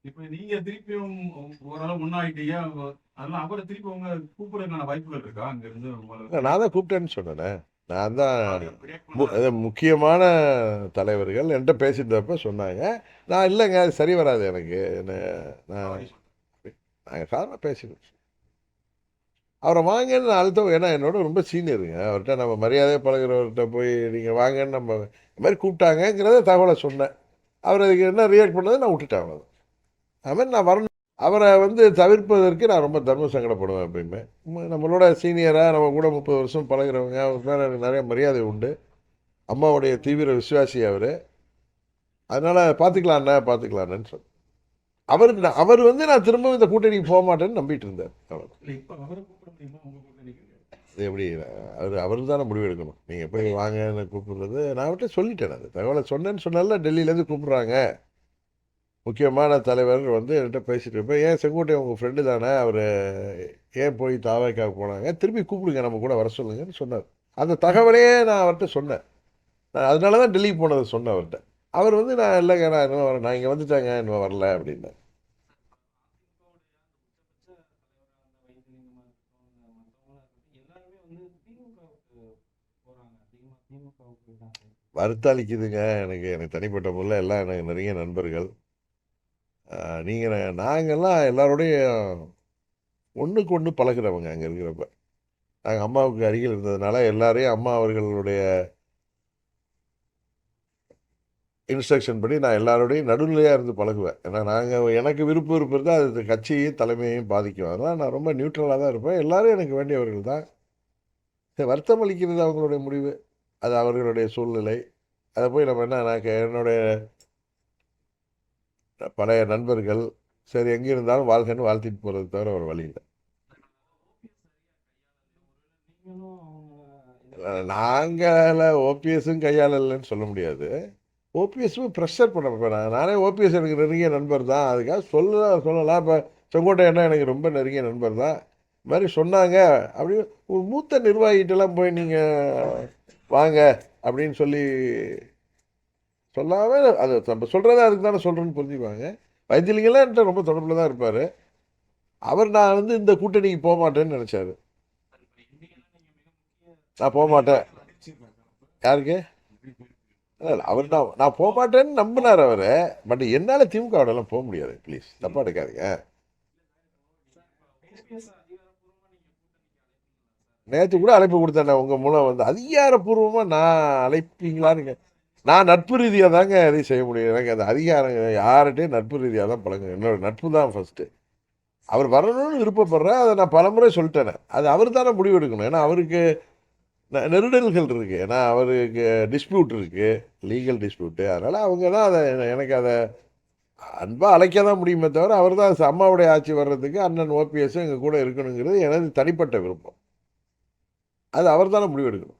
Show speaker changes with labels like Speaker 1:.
Speaker 1: இப்ப நீங்க திருப்பியும் ஓரளவு முன்னாயிட்டீங்க. அதெல்லாம் அவர திருப்பி உங்க கூப்பிடுறதுக்கான வாய்ப்புகள் இருக்கா? அங்கிருந்து உங்களுக்கு
Speaker 2: நான் தான் கூப்பிட்டேன்னு சொன்னேனே. நான் தான்
Speaker 1: அவர் ரியாக்ட் பண்ணாரா?
Speaker 2: அது முக்கியமான தலைவர்கள் என்கிட்ட பேசியிருந்தப்ப சொன்னாங்க. நான் இல்லைங்க அது சரி வராது எனக்கு. நான்
Speaker 1: சாரி சொல்றேன்.
Speaker 2: நாங்கள் சாதாரண பேசிடுவோம். அவரை வாங்கன்னு நான் அழுத்தம், ஏன்னா என்னோட ரொம்ப சீனியருங்க. அவர்கிட்ட நம்ம மரியாதையாக பழகுறவர்கிட்ட போய் நீங்கள் வாங்கன்னு நம்ம இந்த மாதிரி கூப்பிட்டாங்கங்கிறத தகவலை சொன்னேன். அவர் அதுக்கு என்ன ரியாக்ட் பண்ணதை நான் விட்டுட்டேன். அவ்வளோ அது மாதிரி நான் வரணும். அவரை வந்து தவிர்ப்பதற்கு நான் ரொம்ப தர்ம சங்கடப்படுவேன் எப்பயுமே. நம்மளோட சீனியராக நம்ம கூட 30 வருஷம் பழகுறவங்க, அவர் மேலே எனக்கு நிறைய மரியாதை உண்டு. அம்மாவுடைய தீவிர விசுவாசி அவர். அதனால் பார்த்துக்கலான்னு சொன்னேன். அவர் வந்து நான் திரும்ப இந்த கூட்டணிக்கு போக மாட்டேன்னு நம்பிட்டு இருந்தார். அவர்
Speaker 1: இல்ல இப்ப அவர கூப்பிட முடியுமா உங்க கூட்டணிக்கு?
Speaker 2: அது எப்படி, அவர் தானே முடிவு எடுக்கணும். நீங்கள் போய் வாங்கன்னு கூப்பிடுறது நான் அவர்கிட்ட சொல்லிட்டேன். அது தகவலை சொன்னேன்னு சொன்னால டெல்லியிலேருந்து கூப்பிட்றாங்க. முக்கியமான தலைவர் வந்து என்கிட்ட பேசிட்டு இருப்பேன். ஏன் செங்கோட்டை உங்கள் ஃப்ரெண்டு தானே, அவர் ஏன் போய் தாவேக்காவுக்கு போனாங்க, திருப்பி கூப்பிடுங்க நம்ம கூட வர சொல்லுங்கன்னு சொன்னார். அந்த தகவலையே நான் அவர்கிட்ட சொன்னேன். நான் அதனால தான் டெல்லிக்கு போனதை சொன்னேன் அவர்கிட்ட. அவர் வந்து நான் இல்லைங்க நான் இன்னும் வரேன், நான் இங்கே வந்துட்டேங்க இன்னும் வரல அப்படின்னார்.
Speaker 1: அதிமுகவுடைய அந்த உச்சபட்ச தலைவரா இருந்த வைத்திலிங்கமா இருக்கட்டும், மத்தவங்களா இருக்கட்டும், எல்லாருமே வந்து திமுகவுக்கு போறாங்க. அதிகமா திமுகவுக்கு போயிட்டாங்க.
Speaker 2: வருத்தளிக்குதுங்க. எனக்கு எனக்கு தனிப்பட்ட முறையில் எல்லாம் எனக்கு நிறைய நண்பர்கள். நீங்கள் நாங்கள்லாம் எல்லாரோடையும் ஒன்றுக்கு ஒன்று பழகுறவங்க அங்கே இருக்கிறப்ப. நாங்கள் அம்மாவுக்கு அருகில் இருந்ததுனால எல்லாரையும் அம்மா அவர்களுடைய இன்ஸ்ட்ரக்ஷன் படி நான் எல்லாரோடையும் நடுநிலையாக இருந்து பழகுவேன். ஏன்னா எனக்கு விருப்பம் இருந்தால் அது கட்சியையும் தலைமையையும் பாதிக்கும். அதனால் நான் ரொம்ப நியூட்ரலாக தான் இருப்பேன். எல்லாரும் எனக்கு வேண்டியவர்கள் தான். வருத்தம் அளிக்கிறது அவங்களுடைய முடிவு. அது அவர்களுடைய சூழ்நிலை. அதை போய் நம்ம என்ன, எனக்கு என்னுடைய பழைய நண்பர்கள் சரி எங்கே இருந்தாலும் வாழ்க்கைன்னு வாழ்த்திட்டு போகிறது தவிர ஒரு வழி இல்லை.
Speaker 1: நீங்களும் அவங்க
Speaker 2: நாங்கள் ஓபிஎஸும் கையாளலைன்னு சொல்ல முடியாது. ஓபிஎஸும் ப்ரெஷர் பண்ண இப்போ நானே ஓபிஎஸ் எனக்கு நெருங்கிய நண்பர் தான். அதுக்காக சொல்லலாம். இப்போ செங்கோட்டை என்ன எனக்கு ரொம்ப நெருங்கிய நண்பர் தான். இது மாதிரி சொன்னாங்க அப்படின்னு ஒரு மூத்த நிர்வாகிகிட்டலாம் போய் நீங்கள் வாங்க அப்படின்னு சொல்லி சொல்லாமல், அது நம்ம சொல்கிறதா அதுக்கு தானே சொல்கிறேன்னு புரிஞ்சுக்குவாங்க. வைத்திலிங்கெல்லாம் என்கிட்ட ரொம்ப தொடர்பில் தான் இருப்பார். நான் வந்து இந்த கூட்டணிக்கு போக மாட்டேன்னு நினச்சாரு. நான் போக மாட்டேன். யாருக்கு? இல்லை அவர் நான் போக மாட்டேன்னு நம்பினார் அவர். பட் என்னால் திமுகவோடலாம் போக முடியாது. ப்ளீஸ் தப்பாக எடுக்காதீங்க. நேற்று கூட அழைப்பு கொடுத்தேன் உங்கள் மூலம் வந்து அதிகாரப்பூர்வமாக நான் அழைப்பீங்களான்னு. நான் நட்பு ரீதியாக தாங்க எதையும் செய்ய முடியும். எனக்கு அந்த அதிகாரம் யார்கிட்டையும் நட்பு ரீதியாக தான் பழங்க. என்னோட நட்பு தான் ஃபஸ்ட்டு. அவர் வரணும்னு விருப்பப்படுறேன். அதை நான் பலமுறை சொல்லிட்டேனே. அது அவர் தானே முடிவு எடுக்கணும். ஏன்னா அவருக்கு நெருடல்கள் இருக்குது. ஏன்னா அவருக்கு டிஸ்பியூட் இருக்குது, லீகல் டிஸ்பியூட்டு. அதனால் அவங்க தான் அதை எனக்கு அதை அன்பாக அழைக்க தான் முடியுமே தவிர, அவர் தான் அம்மாவுடைய ஆட்சி வர்றதுக்கு அண்ணன் ஓபிஎஸ் எங்கள் கூட இருக்கணுங்கிறது எனது தனிப்பட்ட விருப்பம். அது அவர் தானே முடிவு எடுக்கணும்.